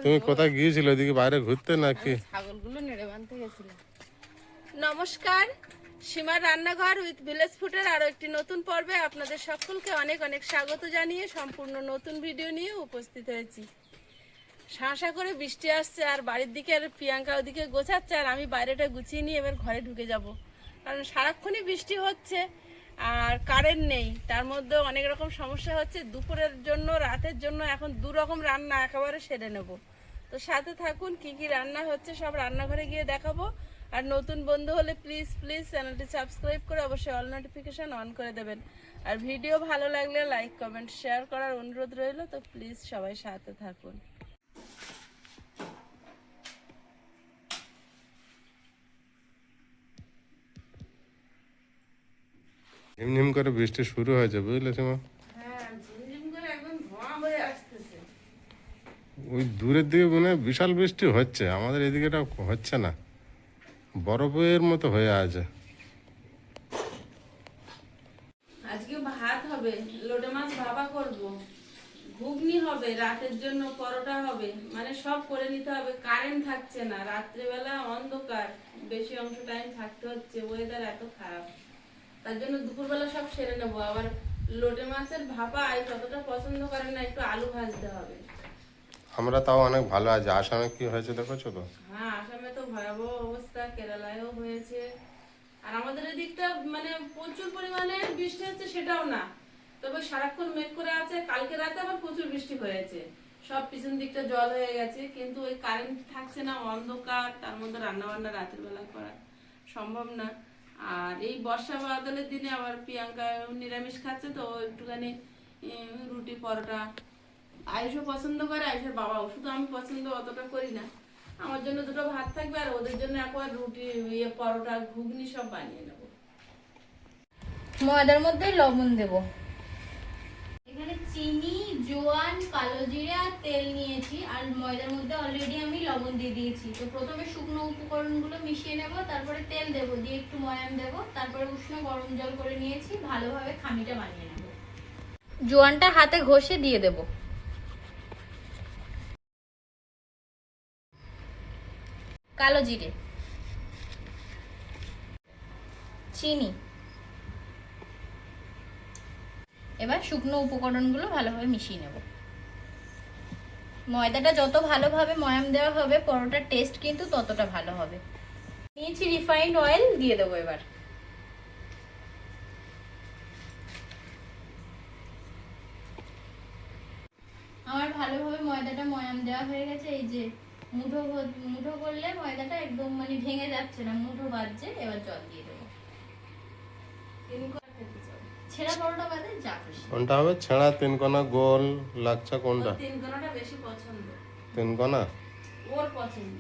তুমি কোথায় গিয়েছিলে ওদিকে বাইরে ঘুরতে নাকি? ছাগলগুলো নেড়ে বাঁধতে গেছিলাম। নমস্কার, সীমার রান্নাঘর উইথ ভিলেজ ফুডের আরো একটি নতুন পর্বে আপনাদের সকলকে অনেক অনেক স্বাগত জানিয়ে সম্পূর্ণ নতুন ভিডিও নিয়ে উপস্থিত হয়েছি। শাঁসা করে বৃষ্টি আসছে আর বাড়ির দিকে আর প্রিয়াঙ্কা ওদিকে গোছাচ্ছে আর আমি বাইরেটা গুছিয়ে নিয়ে এবার ঘরে ঢুকে যাব, কারণ সারাক্ষণই বৃষ্টি হচ্ছে আর কারেন্ট নেই। তার মধ্যে অনেক রকম সমস্যা হচ্ছে, দুপুরের জন্য রাতের জন্য এখন দু রকম রান্না একেবারে সেরে নেব। তো সাথে থাকুন, কি কি রান্না হচ্ছে সব রান্নাঘরে গিয়ে দেখাবো। আর নতুন বন্ধু হলে প্লিজ প্লিজ চ্যানেলটি সাবস্ক্রাইব করে অবশ্যই অল নোটিফিকেশান অন করে দেবেন। আর ভিডিও ভালো লাগলে লাইক কমেন্ট শেয়ার করার অনুরোধ রইল। তো প্লিজ সবাই সাথে থাকুন। ঝিমঝিম করে বৃষ্টি শুরু হয়েছে, বুঝলে সীমা? হ্যাঁ, ঝিমঝিম করে একদম ধোঁয়া হয়ে আসতেছে। ওই দূরের দিকে মনে হয় বিশাল বৃষ্টি হচ্ছে, আমাদের এদিকে এটা হচ্ছে না, বরফের মতো হয়ে আছে। আজকে ভাত হবে, লোটে মাছ ভাপা করব, ঘুগনি হবে, রাতের জন্য পরোটা হবে, মানে সব করে নিতে হবে। কারেন্ট থাকছে না, রাত্রেবেলা অন্ধকার, বেশি অংশ টাইম থাকতে হচ্ছে, ওয়েদার এত খারাপ। তার জন্য দুপুরবেলা সব সেরে নেবো। আবার লোটে মাছের ভাপা ততটা পছন্দ করে না, একটু আলু ভাজতে হবে। আমরা তাও অনেক ভালো আছি। আসামে কি হয়েছে দেখেছো তো? হ্যাঁ, আসামে তো ভয়াবহ অবস্থা, কেরালায়ও হয়েছে। আর আমাদের এদিকটা মানে প্রচুর পরিমাণে বৃষ্টি হচ্ছে সেটাও না, তবে সারাক্ষণ মেঘ করে আছে। কালকে রাতে আবার প্রচুর বৃষ্টি হয়েছে, সব পিছন দিকটা জল হয়ে গেছে, কিন্তু ওই কারেন্ট থাকছে না, অন্ধকার, তার মধ্যে রান্না বান্না রাতের বেলা করা সম্ভব না। আর এই বর্ষা বাদলের দিনে আবার প্রিয়াঙ্কা নিরামিষ খাচ্ছে, তো একটুখানি রুটি পরোটা আয়ুষও পছন্দ করে, আয়ুষের বাবাও, শুধু আমি পছন্দ অতটা করি না। আমার জন্য দুটো ভাত থাকবে আর ওদের জন্য একবার রুটি, পরোটা, ঘুগনি সব বানিয়ে নেব। ময়দার মধ্যে লবণ দেব। এখানে চিনি, জোয়ান, কালো জিরে আর তেল নিয়েছি, আর ময়দার মধ্যে অলরেডি আমি লবণ দিয়ে দিয়েছি। তো প্রথমে শুকনো উপকরণগুলো মিশিয়ে নেব, তারপরে তেল দেব, দিয়ে একটু ময়াম দেব, তারপরে উষ্ণ গরম জল করে নিয়েছি, ভালোভাবে খামিটা বানিয়ে নেব। জোয়ানটা হাতে ঘষে দিয়ে দেব। কালো জিরে, চিনি, এবার শুকনো উপকরণগুলো ভালোভাবে মিশিয়ে নেব। ময়দাটা যত ভালোভাবে ময়াম দেওয়া হবে, পরোটার টেস্ট কিন্তু ততটা ভালো হবে। নিয়েছি রিফাইন্ড অয়েল, দিয়ে দেবো এবার। আমার ভালোভাবে ময়দাটা ময়াম দেওয়া হয়ে গেছে। এই যে মুঠো মুঠো করলে ময়দাটা একদম মানে ভেঙে যাচ্ছে না, মুঠো বাজছে। এবার জল দিয়ে দেবো। ছেঁড়া পরোটা বাদে যা খুশি। কোনটা হবে? ছেঁড়া, তিনকোনা, গোল, লাচ্ছা কোনটা? তিনকোনাটা বেশি পছন্দ। তিনকোনা ওর পছন্দ,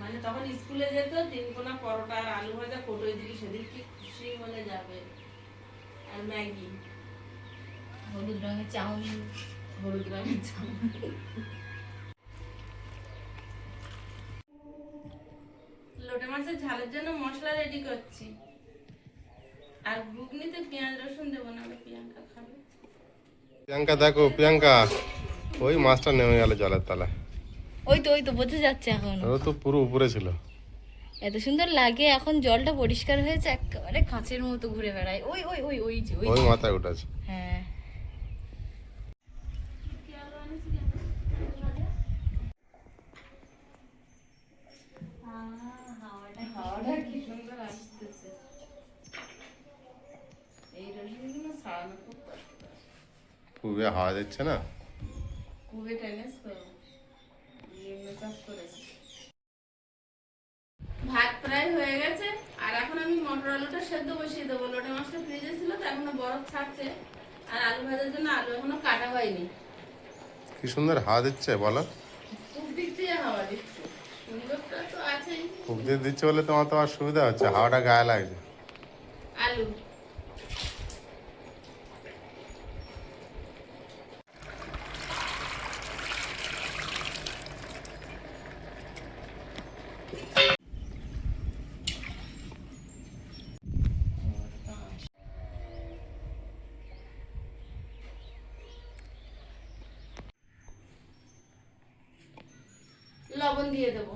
মানে তখন স্কুলে যেত, তিনকোনা পরোটা আর আলু ভাজা কোটোই দিলি, সেদিন কি খুশি মনে যাবে। আর ম্যাগি, হলুদ রঙের চাউমিন, হলুদ রঙের চাউমিন। লোটে মাছের ঝালের জন্য মশলা রেডি করছি। আর ঘুগনিতে পেঁয়াজ রসুন দেবো না, প্রিয়াঙ্কা খাবে। প্রিয়াঙ্কা দেখো, প্রিয়াঙ্কা ওই মাছটা নেমে গেল জলের তলায়। ওই তো বোঝা যাচ্ছে এখন। ও তো পুরো উপরে ছিল। এত সুন্দর লাগে, এখন জলটা পরিষ্কার হয়েছে, একেবারে কাঁচের মতো ঘুরে বেড়ায়। ওই ওই ওই ওই যে ওই মাথায় উঠেছে। হ্যাঁ, হাওয়াটা কি সুন্দর আসতেছে। এই রসুনগুলো ছাড়ানো খুব কষ্ট। খুবই হাওয়া দিচ্ছে না? খুবই টেনেস তো, মেকআপ করেছে। ভাত প্রায় হয়ে গেছে, আর এখন আমি মটর আলুটা সেদ্ধ বসিয়ে দেবো। লোটে মাছটা ফ্রিজে ছিল, তো এখনো বরফ ছাড়ছে। আর আলু ভাজার জন্য আলু এখনো কাটা হয়নি। কি সুন্দর হাওয়া দিচ্ছে বলো। খুব দিক দিয়ে হাওয়া দিচ্ছে, সুন্দরটা তো আছেই। খুব দিয়ে দিচ্ছে বলে তোমার সুবিধা হচ্ছে, হাওয়াটা গায়ে লাগছে। আলু লবণ দিয়ে দেবো।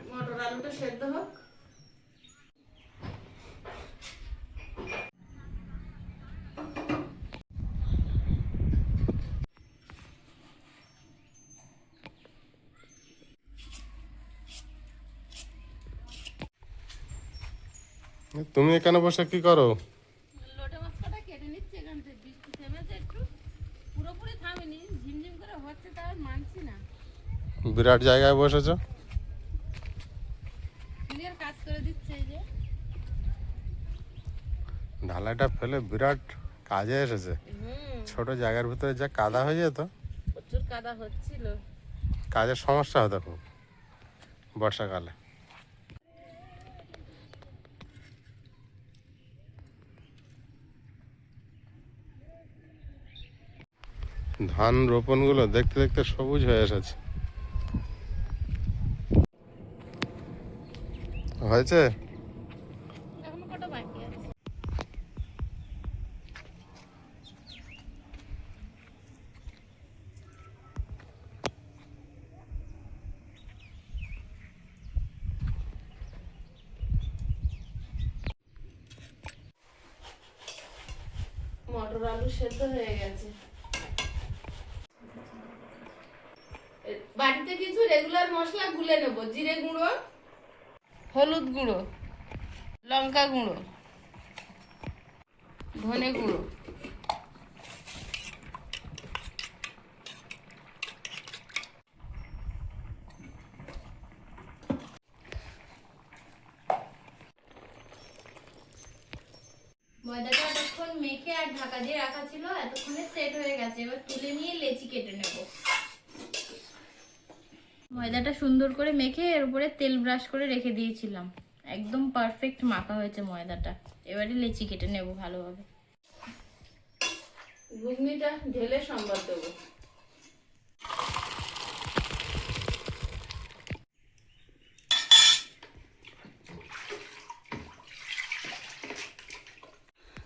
মটর আলুটা সেদ্ধ হোক। তুমি এখানে বসে কি করো? লোটে মাছ কটা কেটে নিচ্ছে, এখান থেকে বৃষ্টি থেমেছে একটু, পুরোপুরি থামেনি, ঝিমঝিম করে হচ্ছে, তাও মানছি না। বিরাট জায়গায় বসেছো। ক্লিয়ার কাজ করে দিচ্ছে এই যে। ঢালাইটা ফেলে বিরাট কাজে এসেছে। ছোট জায়গার ভিতরে যা কাদা হয়ে যেত, প্রচুর কাদা হচ্ছিল। কাজের সমস্যা হতো খুব বর্ষাকালে। ধান রোপণগুলো দেখতে দেখতে সবুজ হয়ে এসেছে। হয়েছে। এখনো কটা বাকি আছে। মটর আলু সেদ্ধ হয়ে গেছে। বাড়িতে কিছু রেগুলার মশলা গুলে নেব। জিরে গুঁড়ো, হলুদ গুঁড়ো, লঙ্কা গুঁড়ো, ধনে গুঁড়ো, ময়দাটা এতক্ষণ মেখে আর ঢাকা দিয়ে রাখা ছিল, এতক্ষণে সেট হয়ে গেছে। এবার তুলে নিয়ে লেচি কেটে নেব। ময়দাটা সুন্দর করে মেখে এর উপরে তেল ব্রাশ করে রেখে দিয়েছিলাম। একদম পারফেক্ট মাখা হয়েছে ময়দাটা। এবারে লেচি কেটে নেব ভালোভাবে। ঘুগনিটা ঢেলে সম্বাদ দেবো।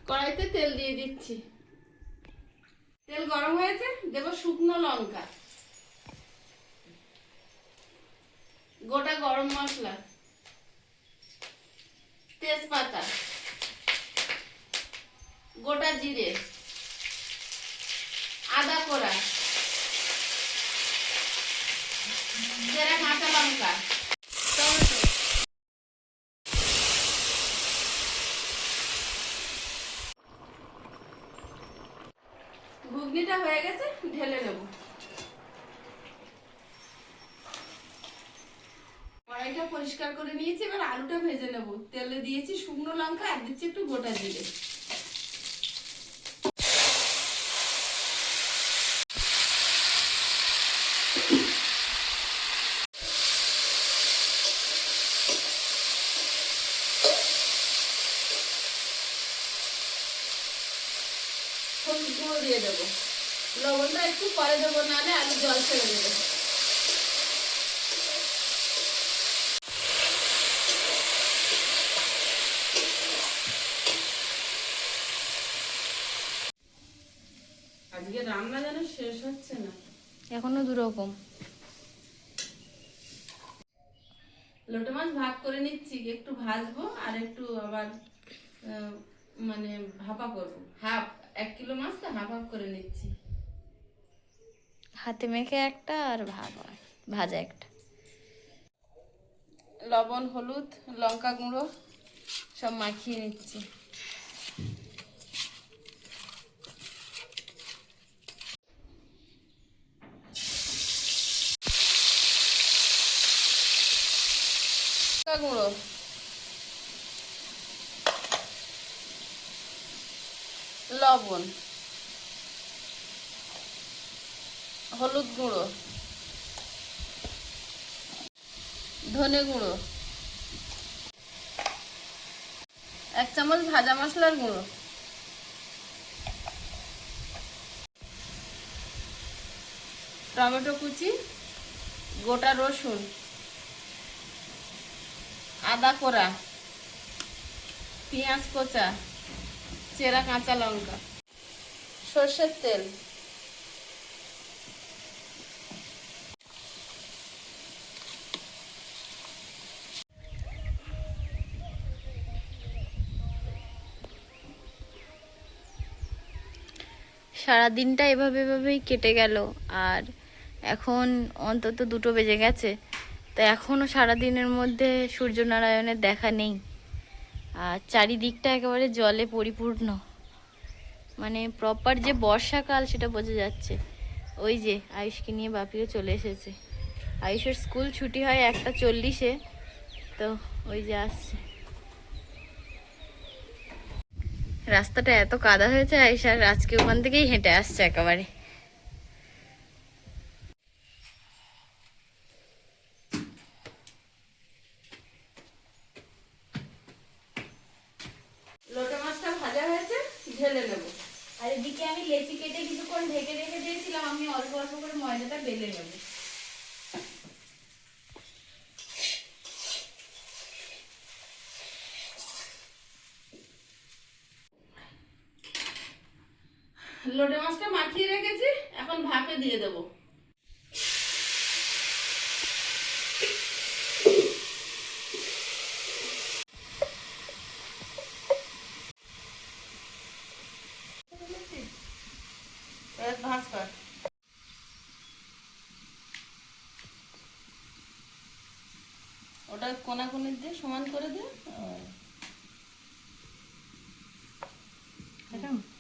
কড়াইতে তেল দিয়ে দিচ্ছি। তেল গরম হয়েছে, দেব শুকনো লঙ্কা, গোটা গরম মশলা, তেজপাতা, গোটা জিরে, আদা কোড়া, চেরা কাঁচা লঙ্কা, টমেটো। ঘুগনিটা হয়ে গেছে, ঢেলে নেব। কড়াইটা পরিষ্কার করে নিয়েছি, এবার আলুটা ভেজে নেব। তেলে দিয়েছি শুকনো লঙ্কা আর দিচ্ছি একটু গোটা জিরে। হলুদ গুঁড়ো দিয়ে দেবো। লবণটা একটু পরে দেবো, নাহলে আলু জল ছেড়ে দেবে। আজকে রান্না যেন শেষ হচ্ছে না। এখনো দুরকম। লোটে মাছ ভাগ করে নিচ্ছি, একটু ভাজবো আর একটু আবার মানে ভাপা করবো। হাফ 1 কিলো মাছ তো হাফ হাফ করে নিচ্ছি। হাতে মেখে একটা আর ভাজা একটা। লবণ, হলুদ, লঙ্কা গুঁড়ো সব মাখিয়ে নিচ্ছি। লঙ্কা গুঁড়ো, লবণ, হলুদ গুঁড়ো, ধনে গুঁড়ো, 1 চামচ ভাজা মশলার গুঁড়ো, টমেটো কুচি, গোটা রসুন, আদা কোড়া, পেঁয়াজ কোচা, চেরা কাঁচা লঙ্কা, সর্ষের তেল, সারাদিনটা এভাবে এভাবেই কেটে গেল। আর এখন অন্তত 2টো বেজে গেছে, তো এখনও সারাদিনের মধ্যে সূর্যনারায়ণের দেখা নেই। আর চারিদিকটা একেবারে জলে পরিপূর্ণ, মানে প্রপার যে বর্ষাকাল সেটা বোঝা যাচ্ছে। ওই যে আয়ুষকে নিয়ে বাপিও চলে এসেছে। আয়ুষের স্কুল ছুটি হয় 1:40-এ, তো ওই যে আসছে। রাস্তাটা এত কাদা হয়েছে, আয়ুষ আর আজকে ওখান থেকেই হেঁটে আসছে একেবারে। লোটে মাছটা ভাজা হয়েছে, ঢেলে নেব। আর এদিকে আমি লেচি কেটে কিছুক্ষণ ঢেকে রেখে দিয়েছিলাম, আমি অল্প অল্প করে ময়দাটা বেলে নেব। লোটে মাছটা মাখিয়ে রেখেছি, এখন ভাপে দিয়ে দেবো। ভাজ কর। ওটা কোনাকুনি দিয়ে সমান করে দে।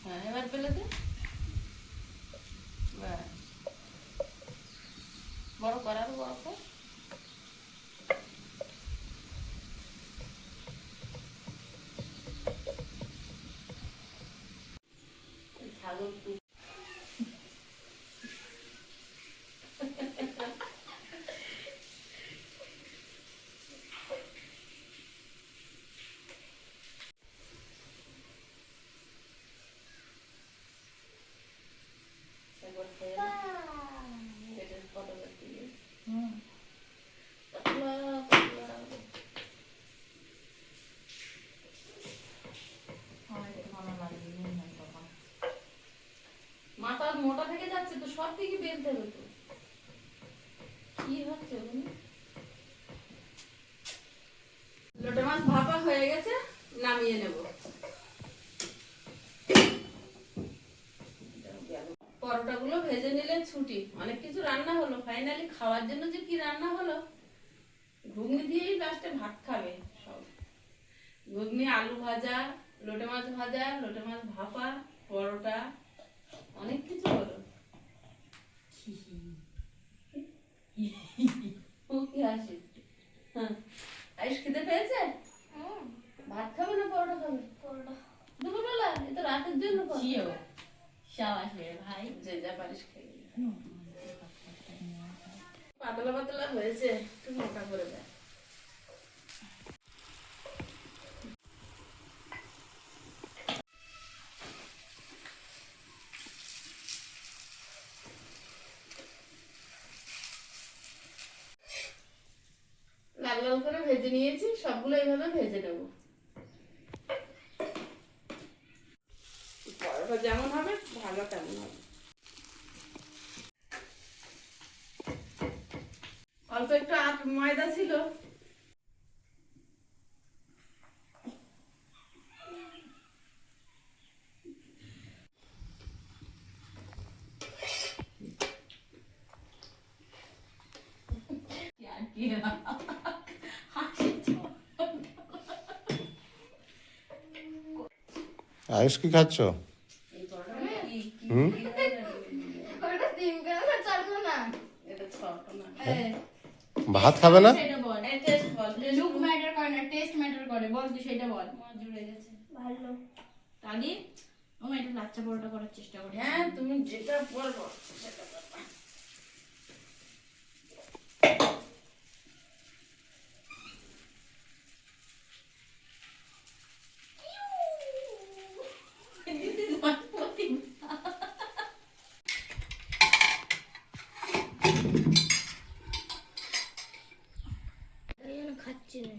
হ্যাঁ, এবার পেলে দে। ব্যাস। বড় কর, আরো বড় কর। ছাগল মাথা মোটা থেকে যাচ্ছে তো, সব দিকে বেলতে হবে তো। কি হচ্ছে ওখানে? লোটে মাছ ভাপা হয়ে গেছে, নামিয়ে নেব। পরোটাগুলো ভেজে নিলে ছুটি, অনেক কিছু রান্না হলো। ফাইনালি খাওয়ার জন্য যে কি রান্না হলো, ঘুগনি দিয়েই লাস্টে ভাত খাবে সব। ঘুগনি, আলু ভাজা, লোটে মাছ ভাজা, লোটে মাছ ভাপা, পরোটা, অনেক কিছু হলো। ও কি হাসি? হ্যাঁ, আইস খিদে পেয়েছে? ভাত খাবে না পরোটা খাবে? পরোটা। দুপুরবেলা? এ তো রাতের জন্য পরোটা। শাবাশ রে ভাই। যে যা পারিস খেয়ে নে। পাতলা পাতলা হয়েছে, একটু মোটা করে দেয়। লাল লাল করে ভেজে নিয়েছি, সবগুলো এইভাবে ভেজে নেব। পরোটা যেমন হবে ভাজা তেমন হবে। অল্প একটু ময়দা ছিল, আয়ুষ কি খাচ্ছ? এই পরোটা কি হুম? এটা ছোট না। ভাত খাবে না? সেটা বল। এই টেস্ট বল, লুক ম্যাটার করে না, টেস্ট ম্যাটার করে। বল তুই সেটা বল। আমার জুড়ে গেছে। ভালো। তাহলে ও এটা লাচ্চা পরোটা করার চেষ্টা করে। হ্যাঁ, তুমি যেটা বলবো সেটা করবা। খাচ্ছি না।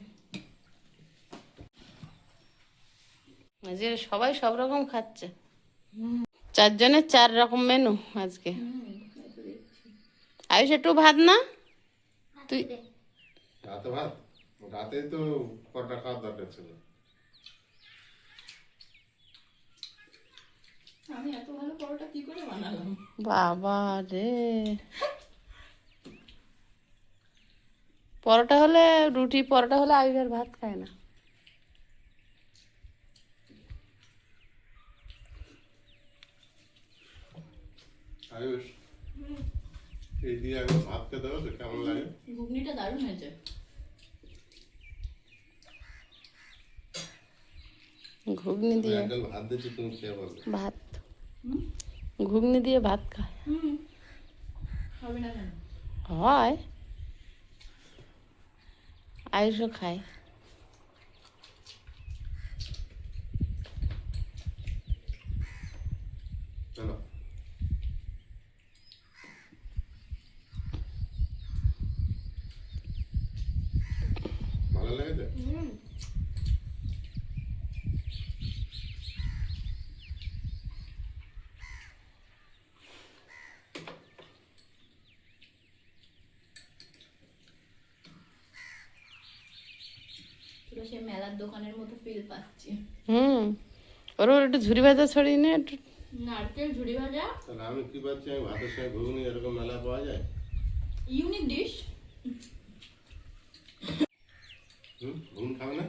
আজকে সবাই সব রকম খাচ্ছে, 4 জনের 4 রকম মেনু আজকে। আয়ুষ একটু ভাত না, তুই রাতে ভাত, রাতে তো কটা খাওয়ার দরকার ছিল। আমি এত ভালো পরোটা কি করে বানালাম? বাবা রে, পরোটা হলে রুটি, পরোটা হলে আয়ুষ আর ভাত খায় না। আয়ুষ, এই দিয়ে একবার ভাত খেতে হবে, কেমন লাগে? ঘুগনিটা দারুণ হয়েছে। ঘুগনি দিয়ে একদম ভাত দিচ্ছি, তুমি খেয়ে বলবে। ভাত, ঘুগনি দিয়ে ভাত খায়, হবে না কেন? হয়, আয়ুষও খায়। চলো, ভালো লেগেছে? পুরো সেই মেলার দোকানের মতো ফিল পাচ্ছি। ওর একটু ঝুরি ভাজা ছড়িয়ে নিয়ে একটু। নারকেল ঝুড়ি ভাজা, তাহলে আমি কি পাচ্ছি, আমি ভাতের সঙ্গে ঘুগনি এরকম মেলা পাওয়া যায়? Unique dish. ঘুগনি খাবে না?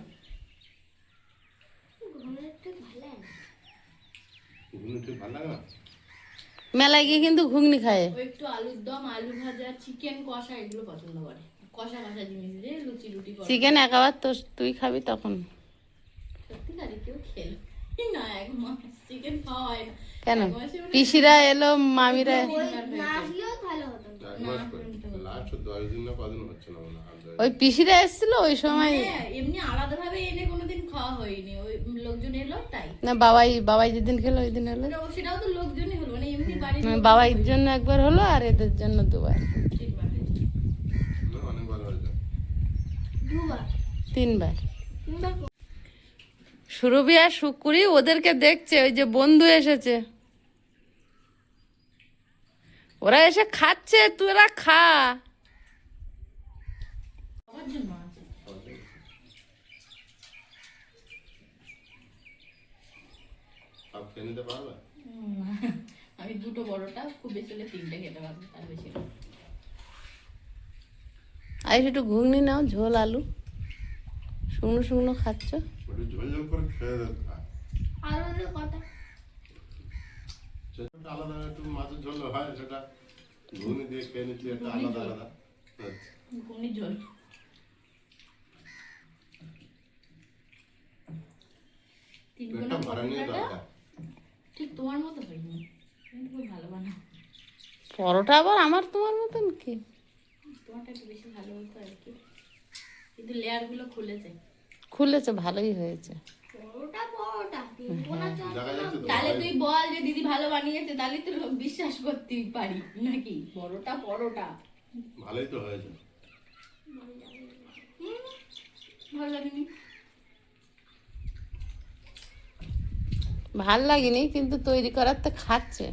ঘুগনি ঠিক ভালো লাগে না? মেলায় গিয়ে কিন্তু ঘুগনি খায়। ও একটু আলুর দম, আলু ভাজা, চিকেন কষা এগুলো পছন্দ করে। কষা কষা জিনিস দিয়ে লুচি রুটি করে। চিকেন একাবার তো তুই খাবি তখন। সত্যিকারে কেউ খেলো না, 1 মাস চিকেন খাওয়া হয় না। কেন? 1 মাসে ওরা পিসিরা এলো, মামিরা, এক মাস লাস্ট 10 দিন না কদিন হচ্ছে না মনে হয়। ওই পিসিরা এসেছিল ওই সময়। মানে এমনি আলাদাভাবে এনে কোনোদিন খাওয়া হয়নি, ওই লোকজন এলো তাই। না, বাবাই যেদিন খেলো ওই দিন হলো। সেটাও তো লোকজনই হলো, মানে এমনি বাড়ির বাবাইয়ের জন্য একবার হলো আর এদের জন্য 2 বার, অনেক ভালো হয়েছে। 3 বার। সুরভি আর শুকুরি ওদেরকে দেখছে, ওই যে বন্ধু এসেছে, ওরা এসে খাচ্ছে, তোরা খা। সবার জন্য আছে। সব খেয়ে নিতে পারবে? আমি 2টো বড়টা, খুব বেশি হলে 3টে খেতে পারবো, তার বেশি না। আর একটু ঘুগনি নাও, ঝোল আলু, শুকনো শুকনো খাচ্ছ। একটু ঝোল ঝোল করে খেয়ে দেবে। সেটা আলাদা, একটু মাছের ঝোল হয়, সেটা ঘুগনি দিয়ে খেয়ে নিচ্ছি, একটা আলাদা আলাদা। আচ্ছা, ঘুগনির ঝোল। পেটটা ভরা নিয়ে দরকার। ঠিক তোমার মতো হয়নি, তুমি খুব ভালো বানাও। পরোটা আবার আমার তোমার মতন কি? তোমারটা একটু বেশি ভালো হতো আর কি, কিন্তু লেয়ারগুলো খুলেছে, ভালোই হয়েছে। দেখা যাচ্ছে তো তাহলে তুই বল যে দিদি ভালো বানিয়েছে, তাহলে তো লোক বিশ্বাস করতেই পারি নাকি? পরোটা ভালোই তো হয়েছে। ভালো লাগেনি? ভাল লাগেনি, কিন্তু তৈরি করার তো খাচ্ছে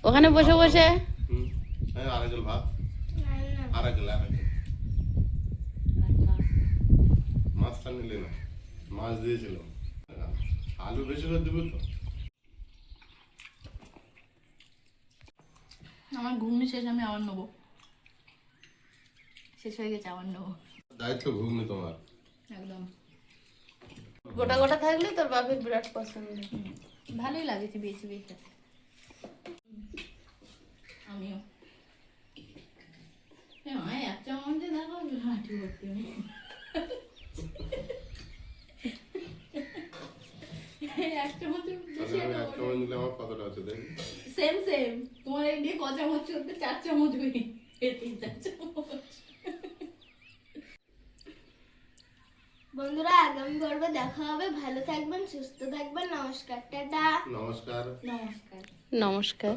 ওখানে বসে বসে। আরেকজন ভাত, আরেকজন মাছটা নিলে না, মাছ দিয়েছিলাম, আলু বেশি করে দেবো তো। আমার ঘুগনি শেষ, আমি আবার নেবো, শেষ হয়ে গেছে, আবার নেবো। দায়িত্ব ঘুগনি তোমার। একদম গোটা গোটা থাকলে তোর বাপের বিরাট পছন্দ। ভালোই লাগেছে বেশি বেশি। আমিও এক চামচ দেখো হাঁটি ভর্তি। এক চামচ নিলে আমার কতটা আছে দেখি। সেম তোমার এই দিয়ে ক চামচ চলতে 4 চামচ হয়ে 3-4 চামচ। বন্ধুরা, আগামী পর্বে দেখা হবে। ভালো থাকবেন, সুস্থ থাকবেন। নমস্কার, টাটা। নমস্কার। নমস্কার। নমস্কার।